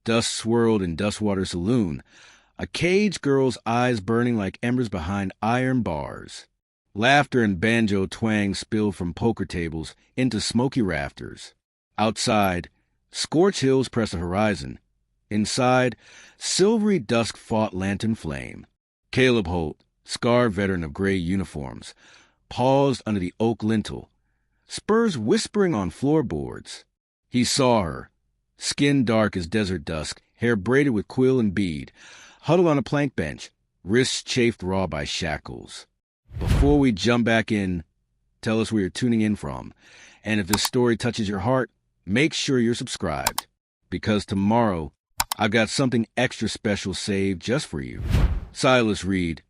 Dust swirled in Dustwater Saloon, a caged girl's eyes burning like embers behind iron bars. Laughter and banjo twang spilled from poker tables into smoky rafters. Outside, scorched hills pressed the horizon. Inside, silvery dusk fought lantern flame. Caleb Holt, scarred veteran of gray uniforms, paused under the oak lintel, spurs whispering on floorboards. He saw her, skin dark as desert dusk, hair braided with quill and bead, huddled on a plank bench, wrists chafed raw by shackles. Before we jump back in, tell us where you're tuning in from. And if this story touches your heart, make sure you're subscribed. Because tomorrow, I've got something extra special saved just for you. Silas Reed,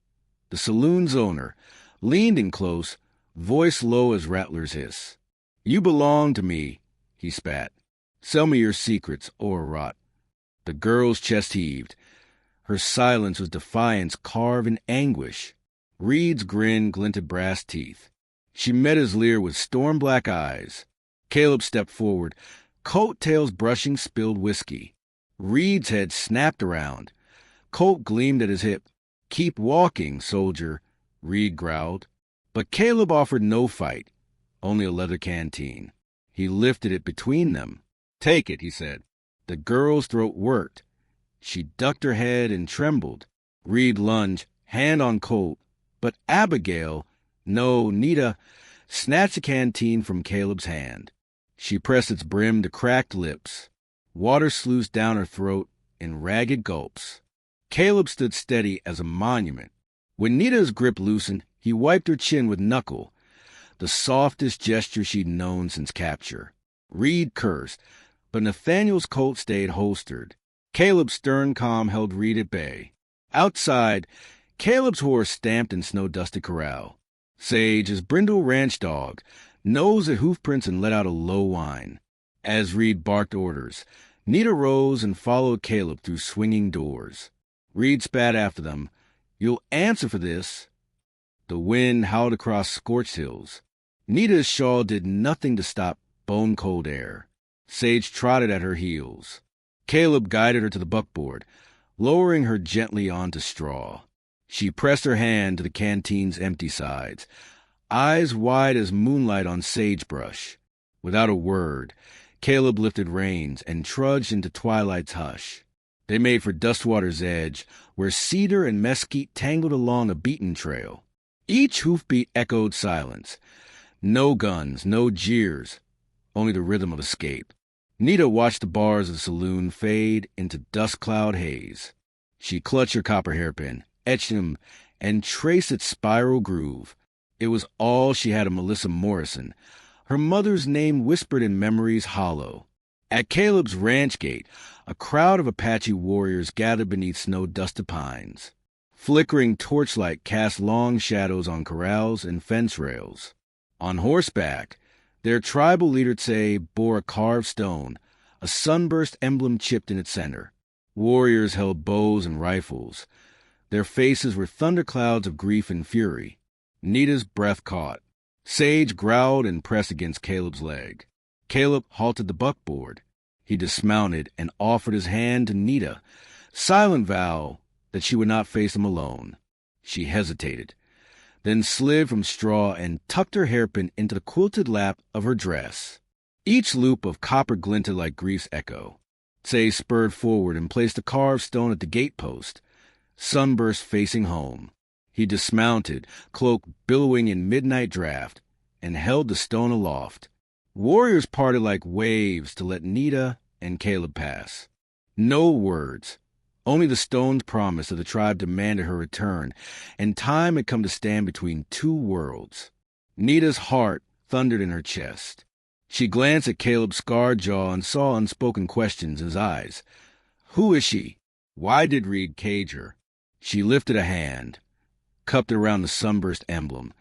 the saloon's owner, leaned in close, voice low as rattlers hiss. You belong to me, he spat. Sell me your secrets, or rot. The girl's chest heaved. Her silence was defiance carved in anguish. Reed's grin glinted brass teeth. She met his leer with storm-black eyes. Caleb stepped forward, coat-tails brushing spilled whiskey. Reed's head snapped around. Colt gleamed at his hip. Keep walking, soldier, Reed growled. But Caleb offered no fight, only a leather canteen. He lifted it between them. Take it, he said. The girl's throat worked. She ducked her head and trembled. Reed lunged, hand on Colt. But Abigail, no, Nita, snatched the canteen from Caleb's hand. She pressed its brim to cracked lips. Water sluiced down her throat in ragged gulps. Caleb stood steady as a monument. When Nita's grip loosened, he wiped her chin with knuckle, the softest gesture she'd known since capture. Reed cursed, but Nathaniel's Colt stayed holstered. Caleb's stern calm held Reed at bay. Outside, Caleb's horse stamped in snow-dusted corral. Sage, his brindle ranch dog, nosed at hoofprints and let out a low whine. As Reed barked orders, Nita rose and followed Caleb through swinging doors. Reed spat after them. You'll answer for this. The wind howled across scorched hills. Nita's shawl did nothing to stop bone-cold air. Sage trotted at her heels. Caleb guided her to the buckboard, lowering her gently onto straw. She pressed her hand to the canteen's empty sides, eyes wide as moonlight on sagebrush. Without a word, Caleb lifted reins and trudged into twilight's hush. They made for Dustwater's edge, where cedar and mesquite tangled along a beaten trail. Each hoofbeat echoed silence. No guns, no jeers, only the rhythm of escape. Nita watched the bars of the saloon fade into dust cloud haze. She clutched her copper hairpin, etched him, and traced its spiral groove. It was all she had of Melissa Morrison, her mother's name whispered in memories hollow. At Caleb's ranch gate, a crowd of Apache warriors gathered beneath snow-dusted pines. Flickering torchlight cast long shadows on corrals and fence rails. On horseback, their tribal leader Tse bore a carved stone, a sunburst emblem chipped in its center. Warriors held bows and rifles. Their faces were thunderclouds of grief and fury. Nita's breath caught. Sage growled and pressed against Caleb's leg. Caleb halted the buckboard. He dismounted and offered his hand to Nita, silent vow that she would not face him alone. She hesitated, then slid from straw and tucked her hairpin into the quilted lap of her dress. Each loop of copper glinted like grief's echo. Tse spurred forward and placed a carved stone at the gatepost, sunburst facing home. He dismounted, cloak billowing in midnight draft, and held the stone aloft. Warriors parted like waves to let Nita and Caleb pass. No words, only the stone's promise that the tribe demanded her return, and time had come to stand between two worlds. Nita's heart thundered in her chest. She glanced at Caleb's scarred jaw and saw unspoken questions in his eyes. Who is she? Why did Reed cage her? She lifted a hand, cupped it around the sunburst emblem,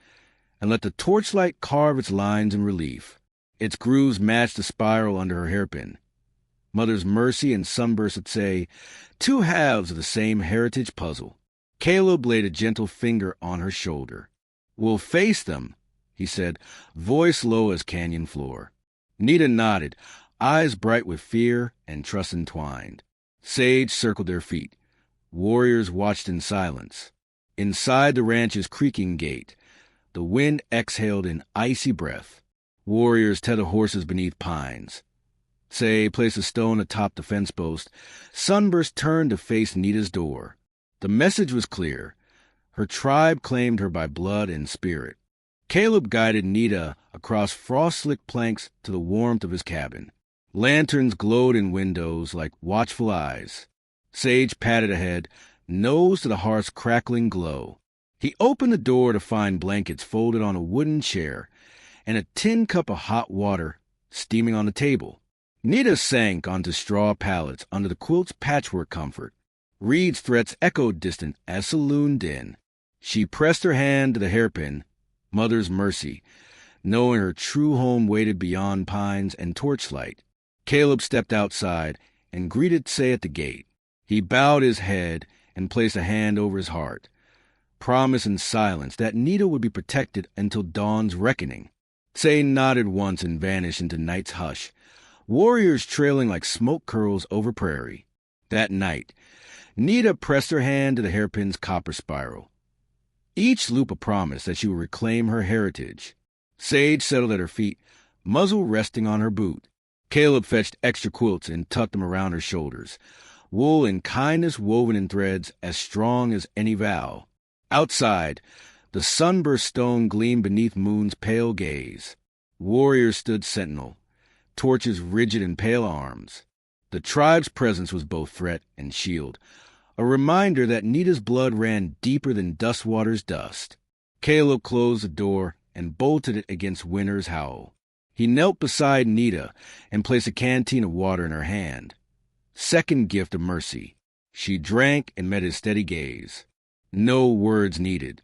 and let the torchlight carve its lines in relief. Its grooves matched the spiral under her hairpin. Mother's mercy and sunburst would say, two halves of the same heritage puzzle. Caleb laid a gentle finger on her shoulder. We'll face them, he said, voice low as canyon floor. Nita nodded, eyes bright with fear and trust entwined. Sage circled their feet. Warriors watched in silence. Inside the ranch's creaking gate, the wind exhaled an icy breath. Warriors tethered horses beneath pines. Say placed a stone atop the fence post. Sunburst turned to face Nita's door. The message was clear. Her tribe claimed her by blood and spirit. Caleb guided Nita across frost-slick planks to the warmth of his cabin. Lanterns glowed in windows like watchful eyes. Sage padded ahead, nose to the hearth's crackling glow. He opened the door to find blankets folded on a wooden chair and a tin cup of hot water steaming on the table. Nita sank onto straw pallets under the quilt's patchwork comfort. Reed's threats echoed distant as saloon din. She pressed her hand to the hairpin, mother's mercy, knowing her true home waited beyond pines and torchlight. Caleb stepped outside and greeted Say at the gate. He bowed his head and placed a hand over his heart. Promise in silence that Nita would be protected until dawn's reckoning. Say nodded once and vanished into night's hush, warriors trailing like smoke curls over prairie. That night, Nita pressed her hand to the hairpin's copper spiral. Each loop a promise that she would reclaim her heritage. Sage settled at her feet, muzzle resting on her boot. Caleb fetched extra quilts and tucked them around her shoulders, wool and kindness woven in threads as strong as any vow. Outside, the sunburst stone gleamed beneath moon's pale gaze. Warriors stood sentinel, torches rigid in pale arms. The tribe's presence was both threat and shield, a reminder that Nita's blood ran deeper than Dustwater's dust. Caleb closed the door and bolted it against winter's howl. He knelt beside Nita and placed a canteen of water in her hand. Second gift of mercy. She drank and met his steady gaze. No words needed.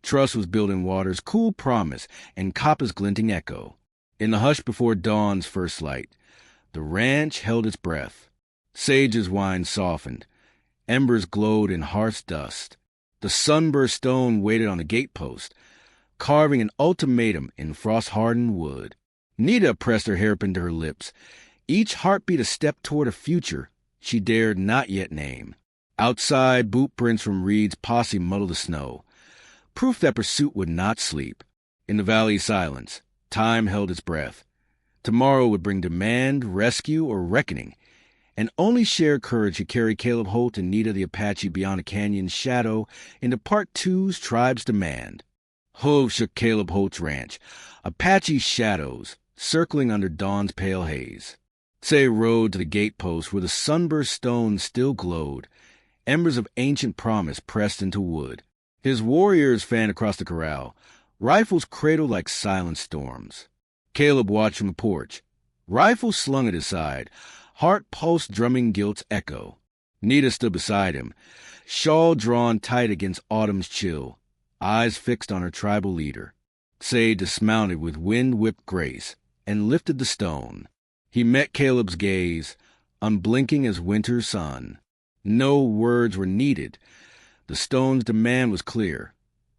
Trust was built in water's cool promise and copper's glinting echo. In the hush before dawn's first light, the ranch held its breath. Sage's wine softened. Embers glowed in hearth's dust. The sunburst stone waited on the gatepost, carving an ultimatum in frost-hardened wood. Nita pressed her hairpin to her lips, each heartbeat a step toward a future she dared not yet name. Outside, boot prints from Reed's posse muddled the snow, proof that pursuit would not sleep. In the valley's silence, time held its breath. Tomorrow would bring demand, rescue, or reckoning, and only shared courage could carry Caleb Holt and Nita the Apache beyond a canyon's shadow into Part 2's Tribe's Demand. Hooves shook Caleb Holt's ranch, Apache shadows circling under dawn's pale haze. Say rode to the gatepost where the sunburst stone still glowed, embers of ancient promise pressed into wood. His warriors fanned across the corral, rifles cradled like silent storms. Caleb watched from the porch, rifle slung at his side, heart pulse drumming guilt's echo. Nita stood beside him, shawl drawn tight against autumn's chill, eyes fixed on her tribal leader. Say dismounted with wind-whipped grace and lifted the stone. He met Caleb's gaze, unblinking as winter's sun. No words were needed. The stone's demand was clear.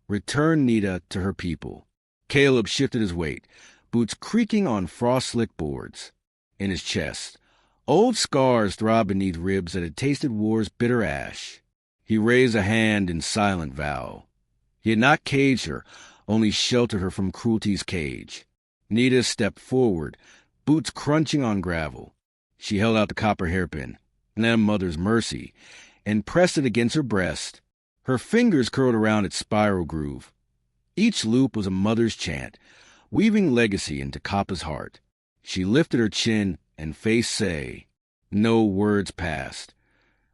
Return Nita to her people. Caleb shifted his weight, boots creaking on frost-slick boards. In his chest, old scars throbbed beneath ribs that had tasted war's bitter ash. He raised a hand in silent vow. He had not caged her, only sheltered her from cruelty's cage. Nita stepped forward, boots crunching on gravel. She held out the copper hairpin, and then mother's mercy, and pressed it against her breast. Her fingers curled around its spiral groove. Each loop was a mother's chant, weaving legacy into Kappa's heart. She lifted her chin and faced Say. No words passed.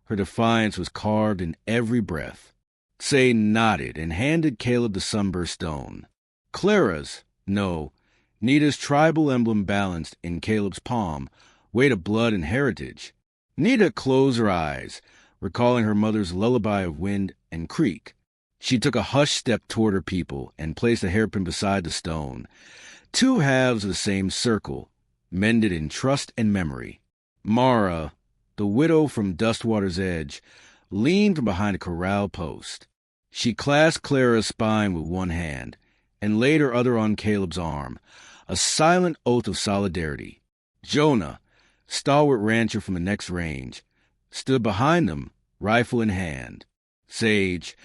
Her defiance was carved in every breath. Say nodded and handed Caleb the sunburst stone. Clara's, no, Nita's tribal emblem balanced in Caleb's palm, weight of blood and heritage. Nita closed her eyes, recalling her mother's lullaby of wind and creek. She took a hushed step toward her people and placed a hairpin beside the stone. Two halves of the same circle, mended in trust and memory. Mara, the widow from Dustwater's edge, leaned from behind a corral post. She clasped Clara's spine with one hand and laid her other on Caleb's arm, a silent oath of solidarity. Jonah, stalwart rancher from the next range, stood behind them, rifle in hand. Sage,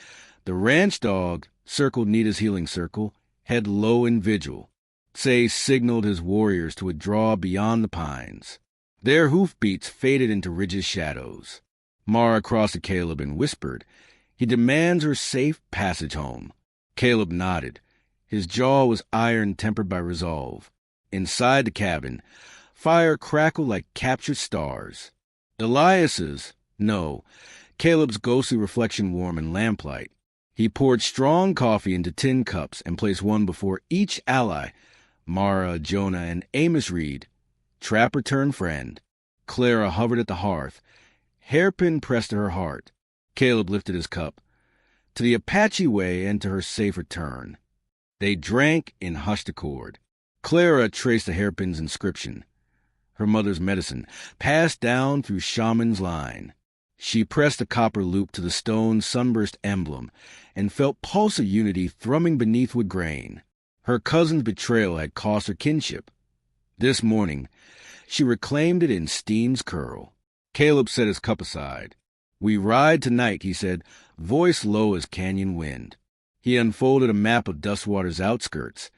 the ranch dog, circled Nita's healing circle, head low in vigil. Sage signaled his warriors to withdraw beyond the pines. Their hoofbeats faded into ridges' shadows. Mara crossed to Caleb and whispered, "He demands her safe passage home." Caleb nodded. His jaw was iron tempered by resolve. Inside the cabin, fire crackled like captured stars. Elias's, no, Caleb's ghostly reflection warm in lamplight. He poured strong coffee into tin cups and placed one before each ally, Mara, Jonah, and Amos Reed. Trapper turned friend. Clara hovered at the hearth. Hairpin pressed to her heart. Caleb lifted his cup. To the Apache way and to her safe return. They drank in hushed accord. Clara traced the hairpin's inscription. Her mother's medicine, passed down through shaman's line. She pressed the copper loop to the stone sunburst emblem and felt pulse of unity thrumming beneath with grain. Her cousin's betrayal had cost her kinship. This morning, she reclaimed it in Steen's curl. Caleb set his cup aside. "We ride tonight," he said, voice low as canyon wind. He unfolded a map of Dustwater's outskirts.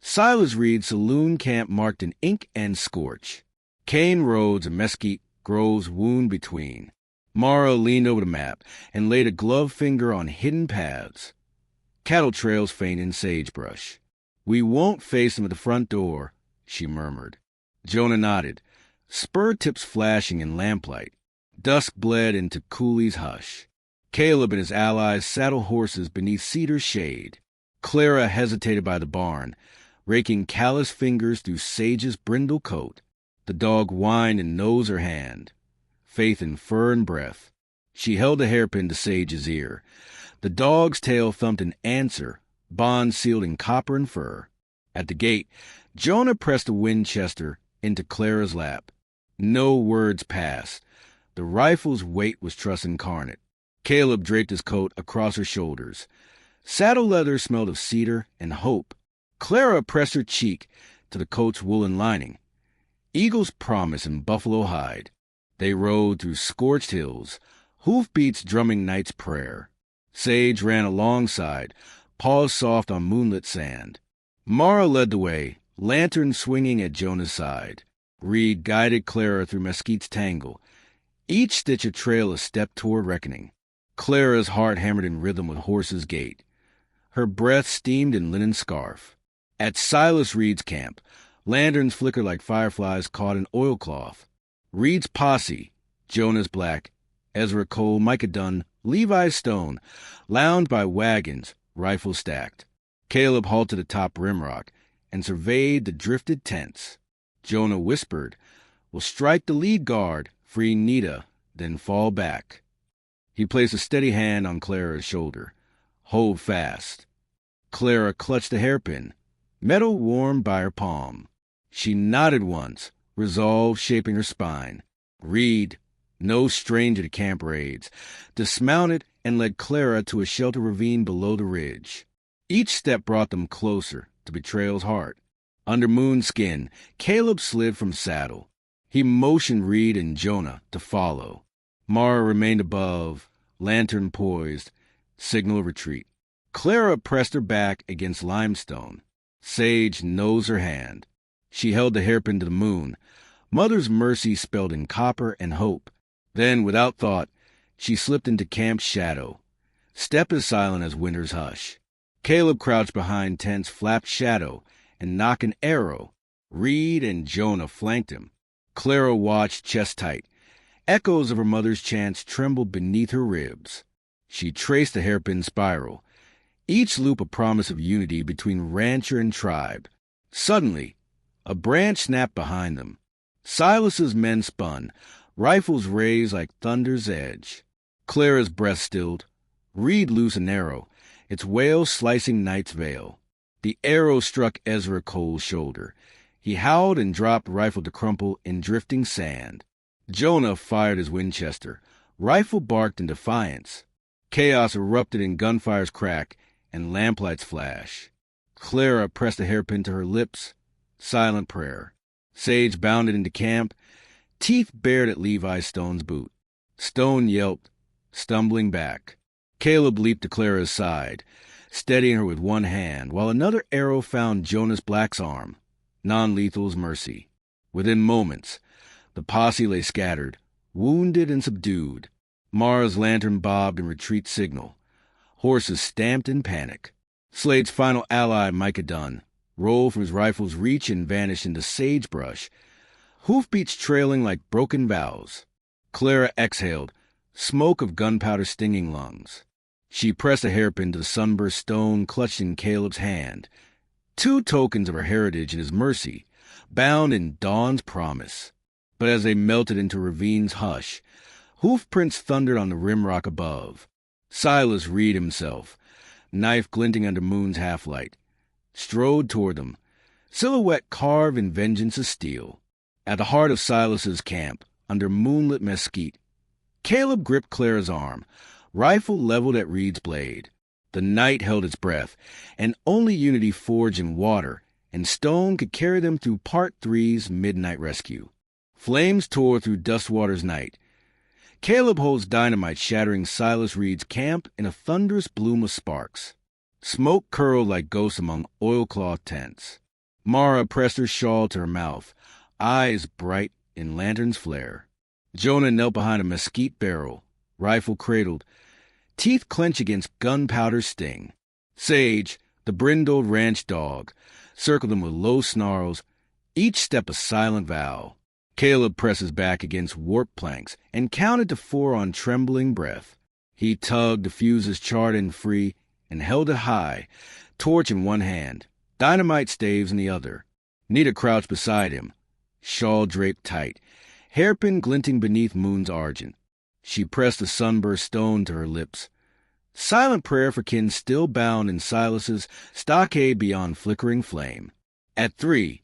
Silas Reed's saloon camp marked in ink and scorch. Cane roads and mesquite groves wound between. Mara leaned over the map and laid a gloved finger on hidden paths. Cattle trails faint in sagebrush. "We won't face them at the front door," she murmured. Jonah nodded, spur tips flashing in lamplight. Dusk bled into Cooley's hush. Caleb and his allies saddled horses beneath cedar's shade. Clara hesitated by the barn, raking callous fingers through Sage's brindle coat. The dog whined and nosed her hand. Faith in fur and breath. She held a hairpin to Sage's ear. The dog's tail thumped an answer, bond sealed in copper and fur. At the gate, Jonah pressed a Winchester into Clara's lap. No words passed. The rifle's weight was trust incarnate. Caleb draped his coat across her shoulders. Saddle leather smelled of cedar and hope. Clara pressed her cheek to the coat's woolen lining. Eagle's promise in buffalo hide. They rode through scorched hills, hoofbeats drumming night's prayer. Sage ran alongside, paws soft on moonlit sand. Mara led the way, lantern swinging at Jonah's side. Reed guided Clara through mesquite's tangle, each stitch a trail a step toward reckoning. Clara's heart hammered in rhythm with horse's gait. Her breath steamed in linen scarf. At Silas Reed's camp, lanterns flickered like fireflies caught in oilcloth. Reed's posse, Jonas Black, Ezra Cole, Micah Dunn, Levi Stone, lounged by wagons, rifles stacked. Caleb halted atop Rimrock and surveyed the drifted tents. Jonah whispered, "We'll strike the lead guard, free Nita, then fall back." He placed a steady hand on Clara's shoulder. "Hold fast." Clara clutched the hairpin, metal warmed by her palm. She nodded once, resolve shaping her spine. Reed, no stranger to camp raids, dismounted and led Clara to a shelter ravine below the ridge. Each step brought them closer to Betrayal's heart. Under moonskin, Caleb slid from saddle. He motioned Reed and Jonah to follow. Mara remained above, lantern poised, signal of retreat. Clara pressed her back against limestone. Sage nosed her hand. She held the hairpin to the moon. Mother's mercy spelled in copper and hope. Then, without thought, she slipped into camp's shadow. Step as silent as winter's hush. Caleb crouched behind tent's flapped shadow and knocked an arrow. Reed and Jonah flanked him. Clara watched chest tight. Echoes of her mother's chants trembled beneath her ribs. She traced the hairpin spiral, each loop a promise of unity between rancher and tribe. Suddenly, a branch snapped behind them. Silas's men spun, rifles raised like thunder's edge. Clara's breath stilled. Reed loosed an arrow, its wail slicing night's veil. The arrow struck Ezra Cole's shoulder. He howled and dropped rifle to crumple in drifting sand. Jonah fired his Winchester. Rifle barked in defiance. Chaos erupted in gunfire's crack and lamplight's flash. Clara pressed a hairpin to her lips. Silent prayer. Sage bounded into camp, teeth bared at Levi Stone's boot. Stone yelped, stumbling back. Caleb leaped to Clara's side, steadying her with one hand, while another arrow found Jonas Black's arm, non-lethal as mercy. Within moments, the posse lay scattered, wounded and subdued. Mara's lantern bobbed in retreat signal. Horses stamped in panic. Slade's final ally, Micah Dunn, rolled from his rifle's reach and vanished into sagebrush, hoofbeats trailing like broken vows. Clara exhaled, smoke of gunpowder stinging lungs. She pressed a hairpin to the sunburst stone clutched in Caleb's hand, two tokens of her heritage and his mercy, bound in Dawn's promise. But as they melted into ravine's hush, hoofprints thundered on the rimrock above. Silas Reed himself, knife glinting under moon's half-light, strode toward them, silhouette carved in vengeance of steel. At the heart of Silas's camp, under moonlit mesquite, Caleb gripped Clara's arm, rifle leveled at Reed's blade. The night held its breath, and only unity forged in water and stone could carry them through Part 3's midnight rescue. Flames tore through Dustwater's night. Caleb holds dynamite shattering Silas Reed's camp in a thunderous bloom of sparks. Smoke curled like ghosts among oilcloth tents. Mara pressed her shawl to her mouth, eyes bright in lantern's flare. Jonah knelt behind a mesquite barrel, rifle cradled, teeth clenched against gunpowder sting. Sage, the brindled ranch dog, circled them with low snarls, each step a silent vow. Caleb presses back against warp planks and counted to 4 on trembling breath. He tugged the fuse's charred end free and held it high, torch in one hand, dynamite staves in the other. Nita crouched beside him, shawl draped tight, hairpin glinting beneath moon's argent. She pressed the sunburst stone to her lips. Silent prayer for kin still bound in Silas's stockade beyond flickering flame. At 3,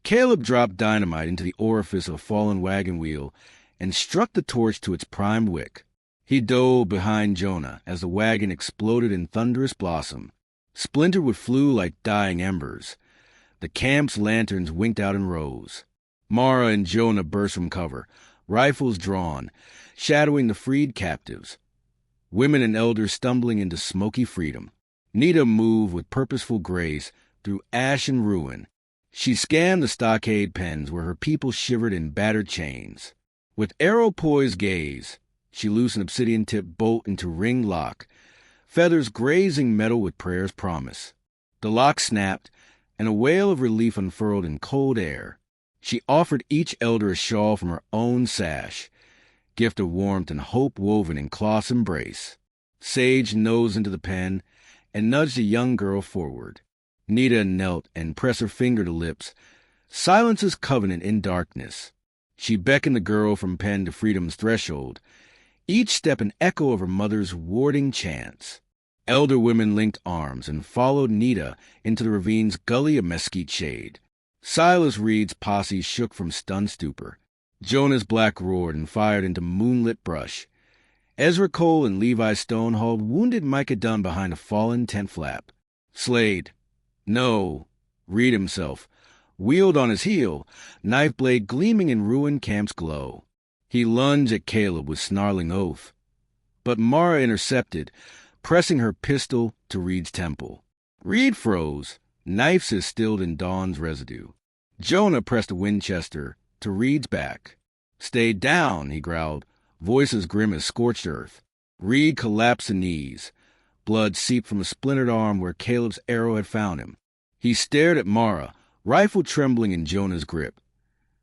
Caleb dropped dynamite into the orifice of a fallen wagon wheel and struck the torch to its primed wick. He dove behind Jonah as the wagon exploded in thunderous blossom. Splintered with flew like dying embers. The camp's lanterns winked out in rows. Mara and Jonah burst from cover, rifles drawn, shadowing the freed captives. Women and elders stumbling into smoky freedom. Nita moved with purposeful grace through ash and ruin. She scanned the stockade pens where her people shivered in battered chains. With arrow-poised gaze, she loosed an obsidian-tipped bolt into ring lock, feathers grazing metal with prayer's promise. The lock snapped, and a wail of relief unfurled in cold air. She offered each elder a shawl from her own sash, gift of warmth and hope woven in cloth's embrace. Sage nosed into the pen and nudged the young girl forward. Nita knelt and pressed her finger to lips, silence's covenant in darkness. She beckoned the girl from pen to freedom's threshold, each step an echo of her mother's warding chants. Elder women linked arms and followed Nita into the ravine's gully of mesquite shade. Silas Reed's posse shook from stunned stupor. Jonas Black roared and fired into moonlit brush. Ezra Cole and Levi Stone hauled wounded Micah Dunn behind a fallen tent flap. Slade, no, Reed himself, wheeled on his heel, knife blade gleaming in ruined camp's glow. He lunged at Caleb with snarling oath. But Mara intercepted, pressing her pistol to Reed's temple. Reed froze, knife distilled in Dawn's residue. Jonah pressed a Winchester to Reed's back. Stay down, he growled, voice as grim as scorched earth. Reed collapsed to knees. Blood seeped from a splintered arm where Caleb's arrow had found him. He stared at Mara, rifle trembling in Jonah's grip.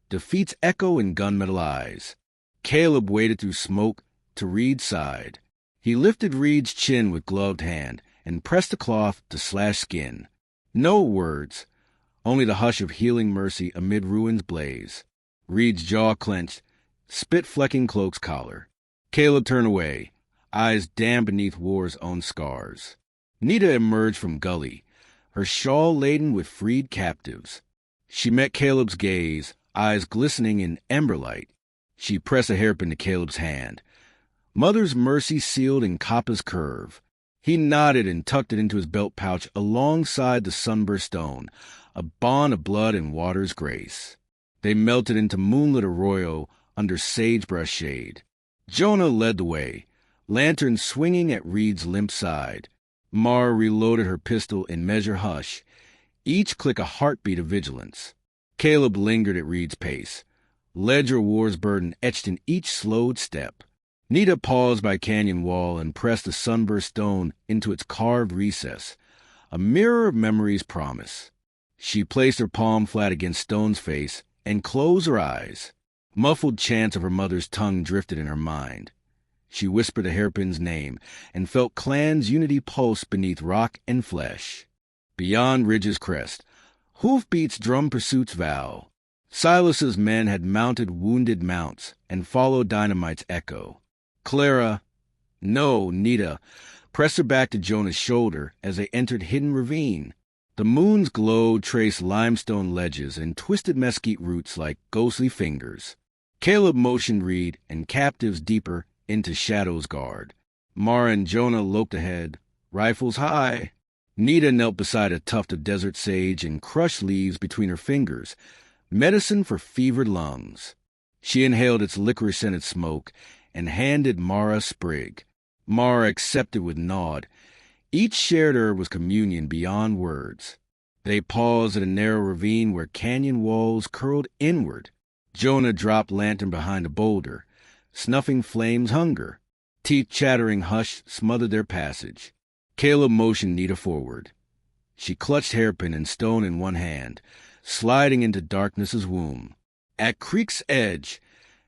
Defeat's echo in gunmetal eyes. Caleb waded through smoke to Reed's side. He lifted Reed's chin with gloved hand and pressed the cloth to slash skin. No words, only the hush of healing mercy amid ruin's blaze. Reed's jaw clenched, spit flecking cloak's collar. Caleb turned away, eyes damp beneath war's own scars. Nita emerged from gully, her shawl laden with freed captives. She met Caleb's gaze, eyes glistening in emberlight. She pressed a hairpin to Caleb's hand. Mother's mercy sealed in Kappa's curve. He nodded and tucked it into his belt pouch alongside the sunburst stone, a bond of blood and water's grace. They melted into moonlit arroyo under sagebrush shade. Jonah led the way, lantern swinging at Reed's limp side. Mara reloaded her pistol in measure hush, each click a heartbeat of vigilance. Caleb lingered at Reed's pace, ledger war's burden etched in each slowed step. Nita paused by canyon wall and pressed the sunburst stone into its carved recess, a mirror of memory's promise. She placed her palm flat against Stone's face and closed her eyes. Muffled chants of her mother's tongue drifted in her mind. She whispered the hairpin's name and felt Clan's unity pulse beneath rock and flesh. Beyond Ridge's crest, hoofbeats drum pursuit's vow. Silas's men had mounted wounded mounts and followed Dynamite's echo. Clara, no, Nita, pressed her back to Jonah's shoulder as they entered hidden ravine. The moon's glow traced limestone ledges and twisted mesquite roots like ghostly fingers. Caleb motioned Reed and captives deeper into Shadow's guard. Mara and Jonah loped ahead, rifles high. Nita knelt beside a tuft of desert sage and crushed leaves between her fingers, medicine for fevered lungs. She inhaled its licorice-scented smoke and handed Mara a sprig. Mara accepted with nod. Each shared herb was communion beyond words. They paused at a narrow ravine where canyon walls curled inward. Jonah dropped lantern behind a boulder, snuffing flame's hunger. Teeth chattering hush smothered their passage. Caleb motioned Nita forward. She clutched hairpin and stone in one hand, sliding into darkness's womb. At creek's edge,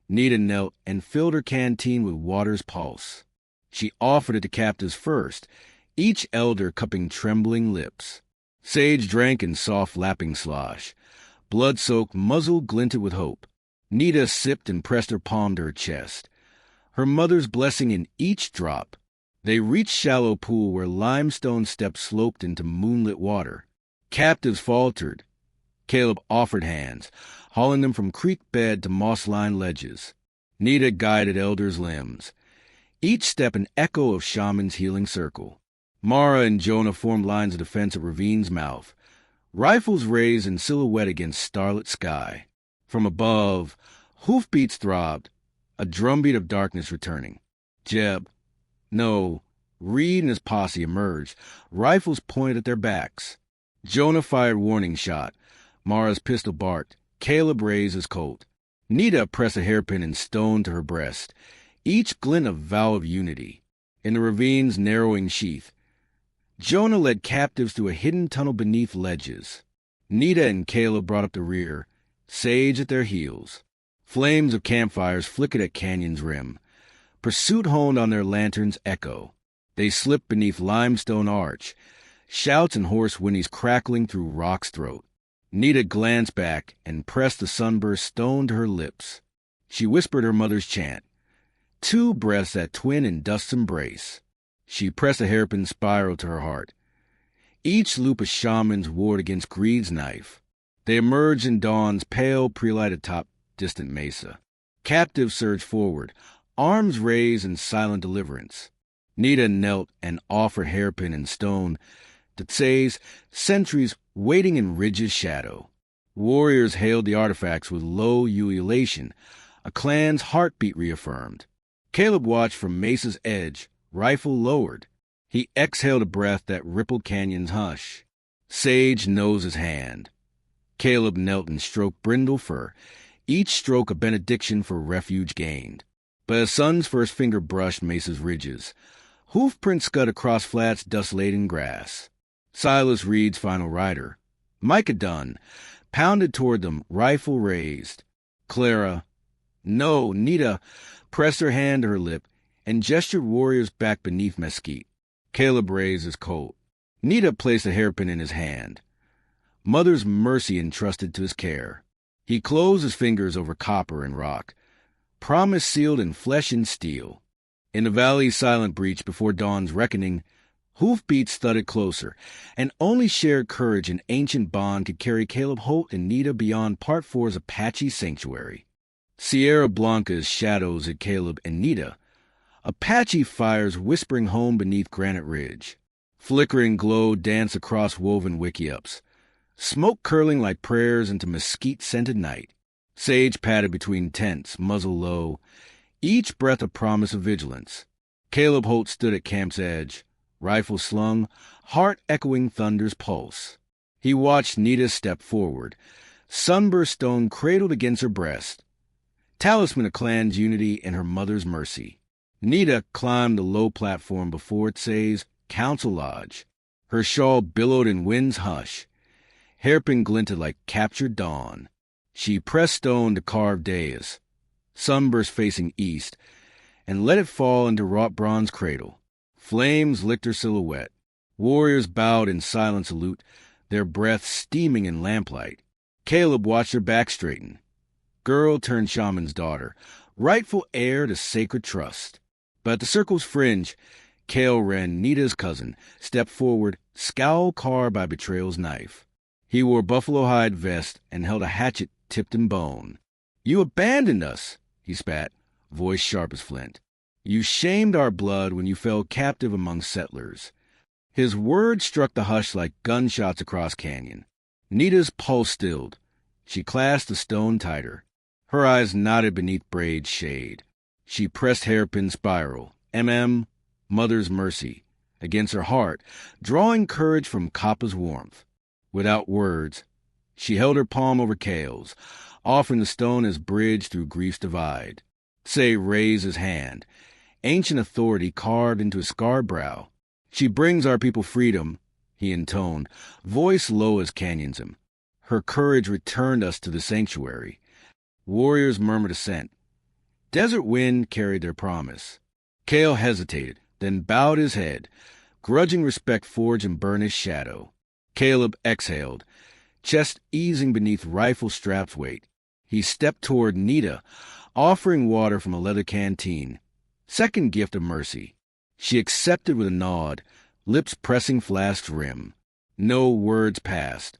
Nita knelt and filled her canteen with water's pulse. She offered it to captives first, each elder cupping trembling lips. Sage drank in soft lapping slosh. Blood-soaked muzzle glinted with hope. Nita sipped and pressed her palm to her chest, her mother's blessing in each drop. They reached shallow pool where limestone steps sloped into moonlit water. Captives faltered. Caleb offered hands, hauling them from creek bed to moss-lined ledges. Nita guided elders' limbs, each step an echo of shaman's healing circle. Mara and Jonah formed lines of defense at ravine's mouth, rifles raised in silhouette against starlit sky. From above, hoofbeats throbbed, a drumbeat of darkness returning. Reed and his posse emerged, rifles pointed at their backs. Jonah fired warning shot. Mara's pistol barked. Caleb raised his Colt. Nita pressed a hairpin and stone to her breast, each glint a vow of unity. In the ravine's narrowing sheath, Jonah led captives through a hidden tunnel beneath ledges. Nita and Caleb brought up the rear, Sage at their heels. Flames of campfires flickered at canyon's rim. Pursuit honed on their lanterns' echo. They slipped beneath limestone arch, shouts and hoarse whinnies crackling through rock's throat. Nita glanced back and pressed the sunburst stone to her lips. She whispered her mother's chant, 2 breaths that twin in dust's embrace. She pressed a hairpin spiral to her heart. Each loop a shaman's ward against greed's knife. They emerged in dawn's pale, pre-light atop distant mesa. Captives surged forward, arms raised in silent deliverance. Nita knelt and offered hairpin and stone to Tsay's sentries waiting in Ridge's shadow. Warriors hailed the artifacts with low ululation, a clan's heartbeat reaffirmed. Caleb watched from mesa's edge, rifle lowered. He exhaled a breath that rippled canyon's hush. Sage nosed his hand. Caleb knelt and stroked brindle fur, each stroke a benediction for refuge gained. But his son's first finger brushed mesa's ridges. Hoofprints scud across flats dust-laden grass. Silas Reed's final rider, Micah Dunn, pounded toward them, rifle raised. Clara, no, Nita, pressed her hand to her lip and gestured warriors back beneath mesquite. Caleb raised his Colt. Nita placed a hairpin in his hand. Mother's mercy entrusted to his care. He closed his fingers over copper and rock, promise sealed in flesh and steel. In the valley's silent breach before dawn's reckoning, hoofbeats thudded closer, and only shared courage and ancient bond could carry Caleb Holt and Nita beyond Part 4's Apache sanctuary. Sierra Blanca's shadows at Caleb and Nita. Apache fires whispering home beneath Granite Ridge. Flickering glow danced across woven wickiups. Smoke curling like prayers into mesquite-scented night. Sage padded between tents, muzzle low, each breath a promise of vigilance. Caleb Holt stood at camp's edge, rifle slung, heart-echoing thunder's pulse. He watched Nita step forward, sunburst stone cradled against her breast, talisman of clan's unity and her mother's mercy. Nita climbed the low platform before it says Council Lodge. Her shawl billowed in wind's hush. Hairpin glinted like captured dawn. She pressed stone to carve dais, sunburst facing east, and let it fall into wrought bronze cradle. Flames licked her silhouette. Warriors bowed in silent salute, their breath steaming in lamplight. Caleb watched her back straighten. Girl turned shaman's daughter, rightful heir to sacred trust. But at the circle's fringe, Kale Wren, Nita's cousin, stepped forward, scowl carved by betrayal's knife. He wore buffalo hide vest and held a hatchet tipped in bone. "You abandoned us," he spat, voice sharp as flint. "You shamed our blood when you fell captive among settlers." His words struck the hush like gunshots across canyon. Nita's pulse stilled. She clasped the stone tighter. Her eyes nodded beneath braid's shade. She pressed hairpin spiral, mother's mercy, against her heart, drawing courage from Kappa's warmth. Without words, she held her palm over Kale's, offering the stone as bridge through grief's divide. Say raised his hand, ancient authority carved into his scarred brow. "She brings our people freedom," he intoned, voice low as canyonsm. "Her courage returned us to the sanctuary." Warriors murmured assent. Desert wind carried their promise. Kale hesitated, then bowed his head, grudging respect forged in burnished shadow. Caleb exhaled, chest easing beneath rifle strap's weight. He stepped toward Nita, offering water from a leather canteen. Second gift of mercy. She accepted with a nod, lips pressing flask's rim. No words passed.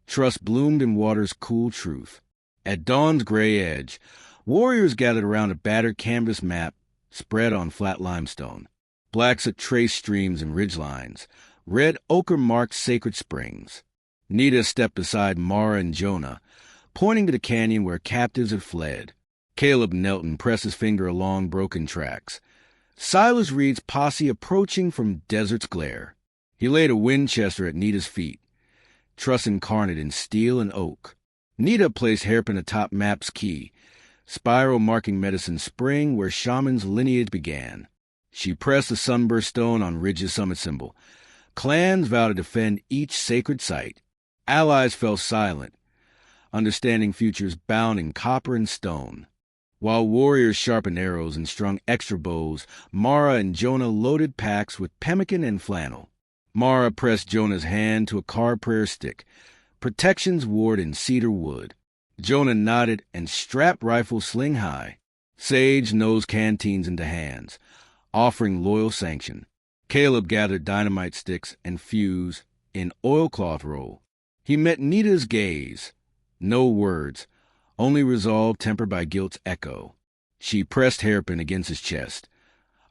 Trust bloomed in water's cool truth. At dawn's gray edge, warriors gathered around a battered canvas map spread on flat limestone. Blacks had traced streams and ridgelines. Red ochre marked sacred springs. Nita stepped beside Mara and Jonah, pointing to the canyon where captives had fled. Caleb knelt and pressed his finger along broken tracks. Silas Reed's posse approaching from desert's glare. He laid a Winchester at Nita's feet, truss incarnate in steel and oak. Nita placed hairpin atop map's key, spiral marking medicine spring where shaman's lineage began. She pressed the sunburst stone on ridge's summit symbol. Clans vowed to defend each sacred site. Allies fell silent, understanding futures bound in copper and stone. While warriors sharpened arrows and strung extra bows, Mara and Jonah loaded packs with pemmican and flannel. Mara pressed Jonah's hand to a carved prayer stick, protections ward in cedar wood. Jonah nodded and strapped rifle sling high. Sage nosed canteens into hands, offering loyal sanction. Caleb gathered dynamite sticks and fuse in oilcloth roll. He met Nita's gaze. No words, only resolve tempered by guilt's echo. She pressed hairpin against his chest,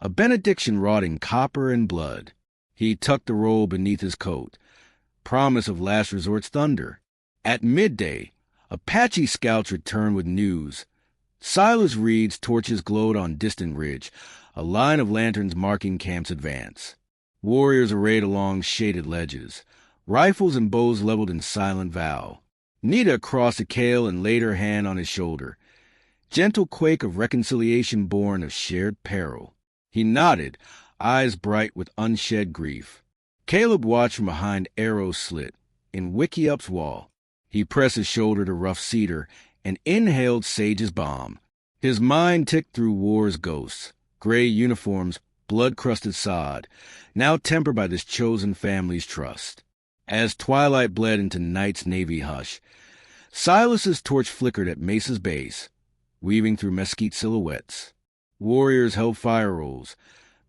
a benediction wrought in copper and blood. He tucked the roll beneath his coat, promise of last resort's thunder. At midday, Apache scouts returned with news. Silas Reed's torches glowed on distant ridge, a line of lanterns marking camp's advance. Warriors arrayed along shaded ledges, rifles and bows leveled in silent vow. Nita crossed to Kale and laid her hand on his shoulder, gentle quake of reconciliation born of shared peril. He nodded, eyes bright with unshed grief. Caleb watched from behind arrow slit in Wikiup's wall. He pressed his shoulder to rough cedar and inhaled Sage's balm. His mind ticked through war's ghosts, gray uniforms, blood-crusted sod, now tempered by this chosen family's trust. As twilight bled into night's navy hush, Silas's torch flickered at Mesa's base, weaving through mesquite silhouettes. Warriors held fire rolls,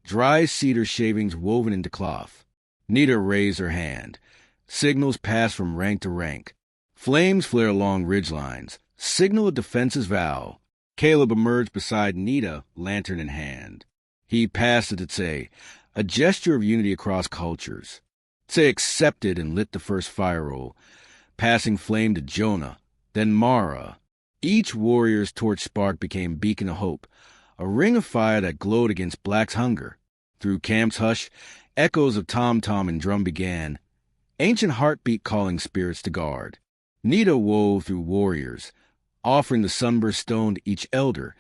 dry cedar shavings woven into cloth. Nita raised her hand. Signals passed from rank to rank. Flames flared along ridgelines, signal of defense's vow. Caleb emerged beside Nita, lantern in hand. He passed it to Tse, a gesture of unity across cultures. Tse accepted and lit the first fire roll, passing flame to Jonah, then Mara. Each warrior's torch spark became beacon of hope, a ring of fire that glowed against Black's hunger. Through camp's hush, echoes of tom-tom and drum began, ancient heartbeat calling spirits to guard. Nita wove through warriors, offering the sunburst stone to each elder,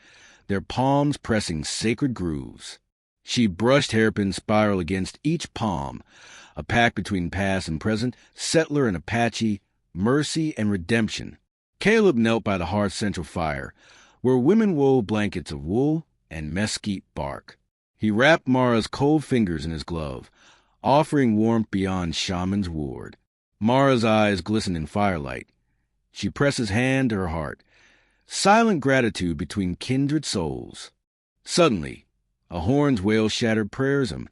their palms pressing sacred grooves. She brushed hairpin spiral against each palm, a pact between past and present, settler and Apache, mercy and redemption. Caleb knelt by the hearth's central fire, where women wove blankets of wool and mesquite bark. He wrapped Mara's cold fingers in his glove, offering warmth beyond shaman's ward. Mara's eyes glistened in firelight. She pressed his hand to her heart, silent gratitude between kindred souls. Suddenly, a horn's wail shattered prayerism.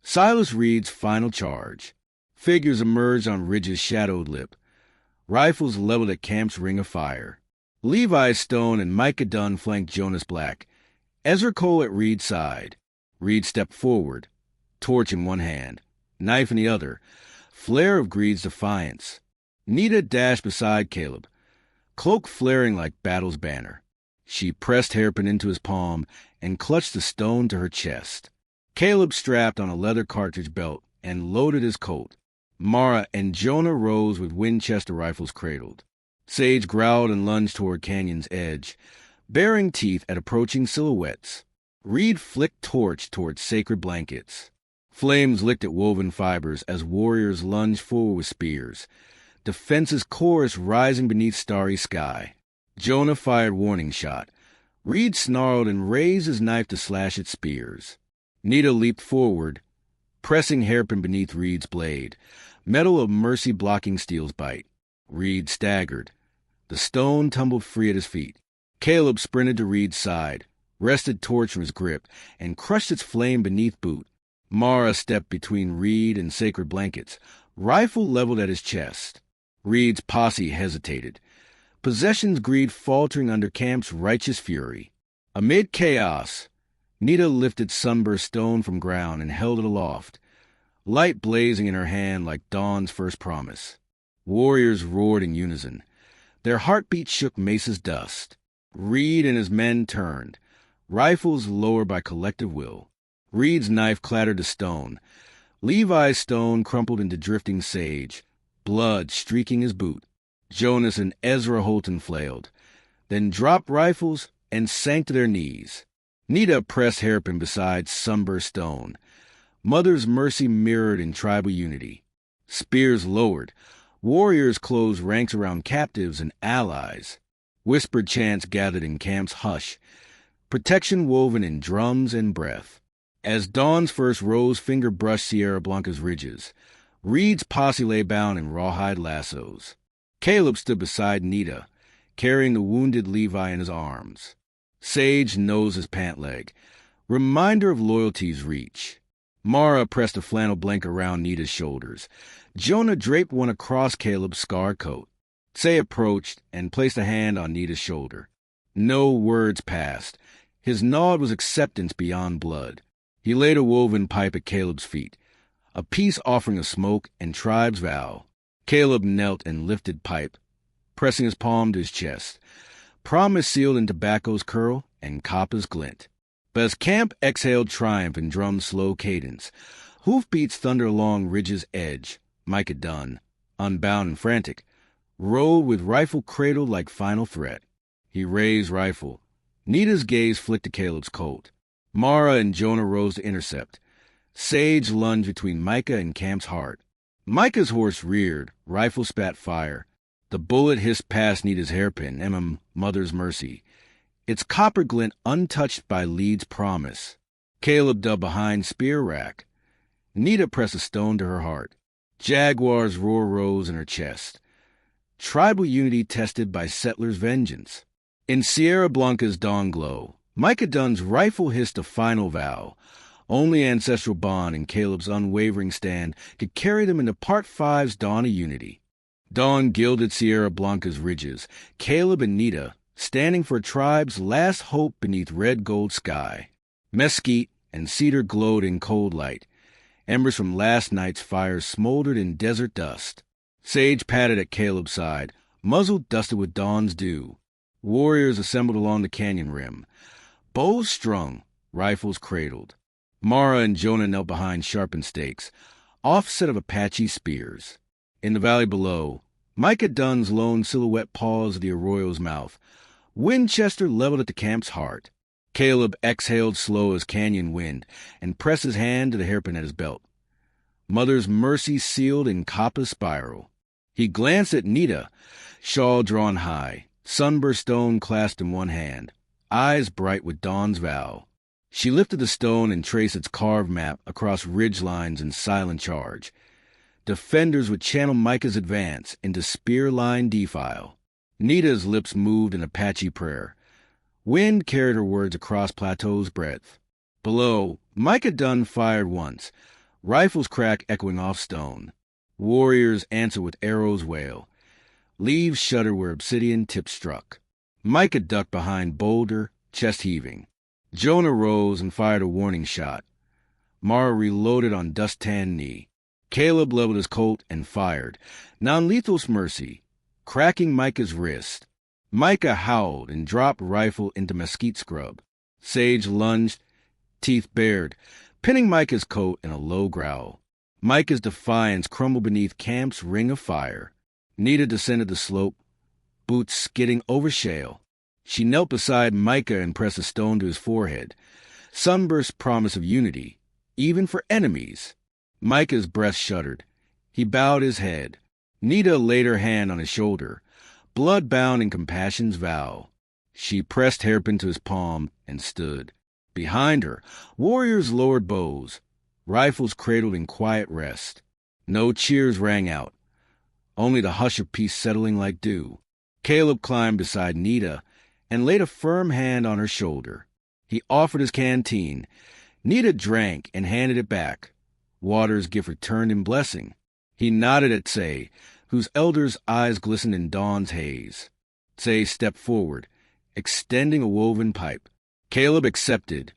Silas Reed's final charge. Figures emerged on Ridge's shadowed lip, rifles leveled at camp's ring of fire. Levi Stone and Micah Dunn flanked Jonas Black, Ezra Cole at Reed's side. Reed stepped forward, torch in one hand, knife in the other, flare of greed's defiance. Nita dashed beside Caleb, cloak flaring like battle's banner. She pressed hairpin into his palm and clutched the stone to her chest. Caleb strapped on a leather cartridge belt and loaded his coat. Mara and Jonah rose with Winchester rifles cradled. Sage growled and lunged toward canyon's edge, baring teeth at approaching silhouettes. Reed flicked torch toward sacred blankets. Flames licked at woven fibers as warriors lunged forward with spears, defense's chorus rising beneath starry sky. Jonah fired warning shot. Reed snarled and raised his knife to slash at spears. Nita leaped forward, pressing hairpin beneath Reed's blade, metal of mercy blocking steel's bite. Reed staggered. The stone tumbled free at his feet. Caleb sprinted to Reed's side, wrested torch from his grip, and crushed its flame beneath boot. Mara stepped between Reed and sacred blankets, rifle leveled at his chest. Reed's posse hesitated, possession's greed faltering under camp's righteous fury. Amid chaos, Nita lifted sunburst stone from ground and held it aloft, light blazing in her hand like dawn's first promise. Warriors roared in unison. Their heartbeats shook Mesa's dust. Reed and his men turned, rifles lowered by collective will. Reed's knife clattered to stone. Levi's stone crumpled into drifting sage, blood streaking his boot. Jonas and Ezra Holton flailed, then dropped rifles and sank to their knees. Nita pressed hairpin beside sunburst stone. Mother's mercy mirrored in tribal unity. Spears lowered. Warriors closed ranks around captives and allies. Whispered chants gathered in camp's hush, protection woven in drums and breath. As dawn's first rose finger brushed Sierra Blanca's ridges, Reed's posse lay bound in rawhide lassos. Caleb stood beside Nita, carrying the wounded Levi in his arms. Sage nosed his pant leg, reminder of loyalty's reach. Mara pressed a flannel blanket around Nita's shoulders. Jonah draped one across Caleb's scarred coat. Say approached and placed a hand on Nita's shoulder. No words passed. His nod was acceptance beyond blood. He laid a woven pipe at Caleb's feet, a peace offering of smoke and tribe's vow. Caleb knelt and lifted pipe, pressing his palm to his chest, promise sealed in tobacco's curl and copper's glint. But as camp exhaled triumph in drum's slow cadence, hoofbeats thundered along Ridge's edge. Micah Dunn, unbound and frantic, rode with rifle cradled like final threat. He raised rifle. Nita's gaze flicked to Caleb's coat. Mara and Jonah rose to intercept. Sage lunged between Micah and camp's heart. Micah's horse reared, rifle spat fire. The bullet hissed past Nita's hairpin, Mother's mercy, its copper glint untouched by Leed's promise. Caleb dug behind spear rack. Nita pressed a stone to her heart. Jaguar's roar rose in her chest. Tribal unity tested by settler's vengeance. In Sierra Blanca's dawn glow, Micah Dunn's rifle hissed a final vow. Only ancestral bond and Caleb's unwavering stand could carry them into Part 5's dawn of unity. Dawn gilded Sierra Blanca's ridges, Caleb and Nita standing for a tribe's last hope beneath red-gold sky. Mesquite and cedar glowed in cold light. Embers from last night's fires smoldered in desert dust. Sage patted at Caleb's side, muzzle dusted with dawn's dew. Warriors assembled along the canyon rim. Bows strung, rifles cradled. Mara and Jonah knelt behind sharpened stakes, offset of Apache spears. In the valley below, Micah Dunn's lone silhouette paused at the arroyo's mouth, Winchester leveled at the camp's heart. Caleb exhaled slow as canyon wind and pressed his hand to the hairpin at his belt. Mother's mercy sealed in copper spiral. He glanced at Nita, shawl drawn high, sunburst stone clasped in one hand, eyes bright with dawn's vow. She lifted the stone and traced its carved map across ridge lines in silent charge. Defenders would channel Micah's advance into spear-lined defile. Nita's lips moved in Apache prayer. Wind carried her words across plateau's breadth. Below, Micah Dunn fired once, rifles crack echoing off stone. Warriors answered with arrows wail. Leaves shuddered where obsidian tips struck. Micah ducked behind boulder, chest heaving. Jonah rose and fired a warning shot. Mara reloaded on dust-tanned knee. Caleb leveled his Colt and fired, non-lethal's mercy, cracking Micah's wrist. Micah howled and dropped rifle into mesquite scrub. Sage lunged, teeth bared, pinning Micah's coat in a low growl. Micah's defiance crumbled beneath camp's ring of fire. Nita descended the slope, boots skidding over shale. She knelt beside Micah and pressed a stone to his forehead. Sunburst promise of unity, even for enemies. Micah's breast shuddered. He bowed his head. Nita laid her hand on his shoulder, blood-bound in compassion's vow. She pressed hairpin to his palm and stood. Behind her, warriors lowered bows, rifles cradled in quiet rest. No cheers rang out, only the hush of peace settling like dew. Caleb climbed beside Nita and laid a firm hand on her shoulder. He offered his canteen. Nita drank and handed it back. Water's gift returned in blessing. He nodded at Say, whose elder's eyes glistened in dawn's haze. Say stepped forward, extending a woven pipe. Caleb accepted,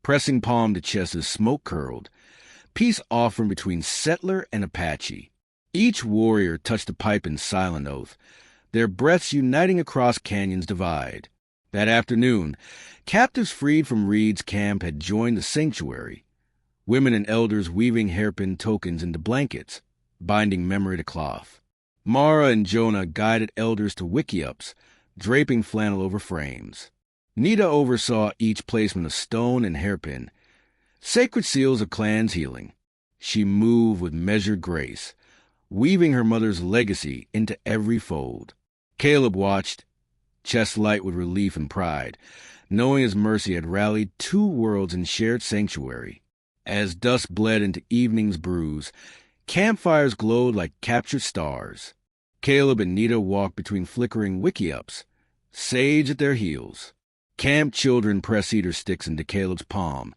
pressing palm to chest as smoke curled. Peace offering between settler and Apache. Each warrior touched the pipe in silent oath, their breaths uniting across canyon's divide. That afternoon, captives freed from Reed's camp had joined the sanctuary, women and elders weaving hairpin tokens into blankets, binding memory to cloth. Mara and Jonah guided elders to wickiups, draping flannel over frames. Nita oversaw each placement of stone and hairpin, sacred seals of clan's healing. She moved with measured grace, weaving her mother's legacy into every fold. Caleb watched, chest light with relief and pride, knowing his mercy had rallied two worlds in shared sanctuary. As dust bled into evening's bruise, campfires glowed like captured stars. Caleb and Nita walked between flickering wickiups, sage at their heels. Camp children pressed cedar sticks into Caleb's palm,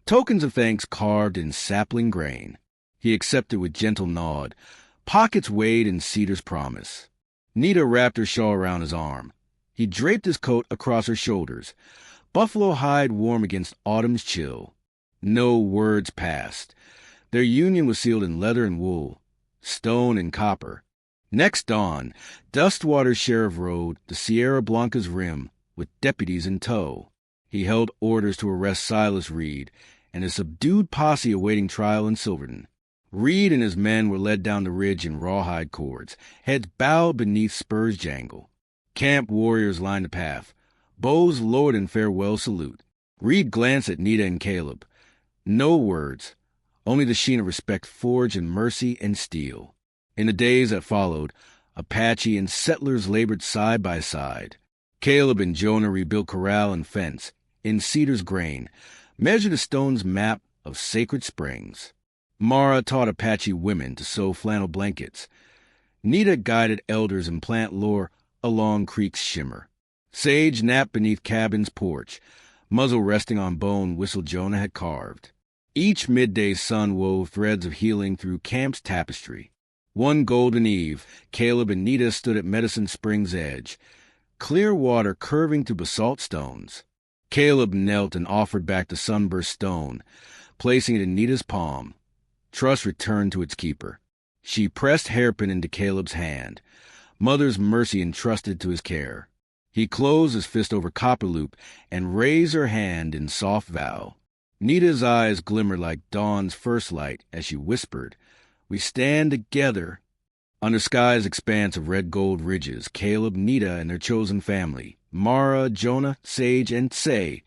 tokens of thanks carved in sapling grain. He accepted with gentle nod, pockets weighed in cedar's promise. Nita wrapped her shawl around his arm. He draped his coat across her shoulders, buffalo hide warm against autumn's chill. No words passed. Their union was sealed in leather and wool, stone and copper. Next dawn, Dustwater Sheriff rode the Sierra Blanca's rim with deputies in tow. He held orders to arrest Silas Reed and his subdued posse awaiting trial in Silverton. Reed and his men were led down the ridge in rawhide cords, heads bowed beneath spurs jangle. Camp warriors lined the path, bows lowered in farewell salute. Reed glanced at Nita and Caleb. No words, only the sheen of respect forged in mercy and steel. In the days that followed, Apache and settlers labored side by side. Caleb and Jonah rebuilt corral and fence, in cedar's grain, measured a stone's map of sacred springs. Mara taught Apache women to sew flannel blankets. Nita guided elders in plant lore along creek's shimmer. Sage napped beneath cabin's porch, muzzle resting on bone whistle Jonah had carved. Each midday sun wove threads of healing through camp's tapestry. One golden eve, Caleb and Nita stood at Medicine Spring's edge, clear water curving to basalt stones. Caleb knelt and offered back the sunburst stone, placing it in Nita's palm. Trust returned to its keeper. She pressed hairpin into Caleb's hand, mother's mercy entrusted to his care. He closed his fist over Copperloop and raised her hand in soft vow. Nita's eyes glimmered like dawn's first light as she whispered, "We stand together." Under sky's expanse of red-gold ridges, Caleb, Nita, and their chosen family, Mara, Jonah, Sage, and Say,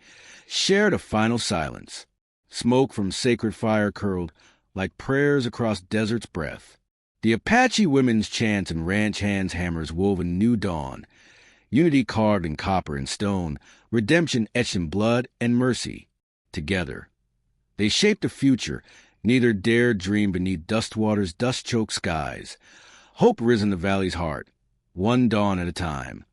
shared a final silence. Smoke from sacred fire curled like prayers across desert's breath. The Apache women's chants and ranch hands' hammers wove a new dawn. Unity carved in copper and stone, redemption etched in blood and mercy. Together, they shaped a future neither dared dream beneath Dustwater's dust-choked skies. Hope risen the valley's heart, one dawn at a time.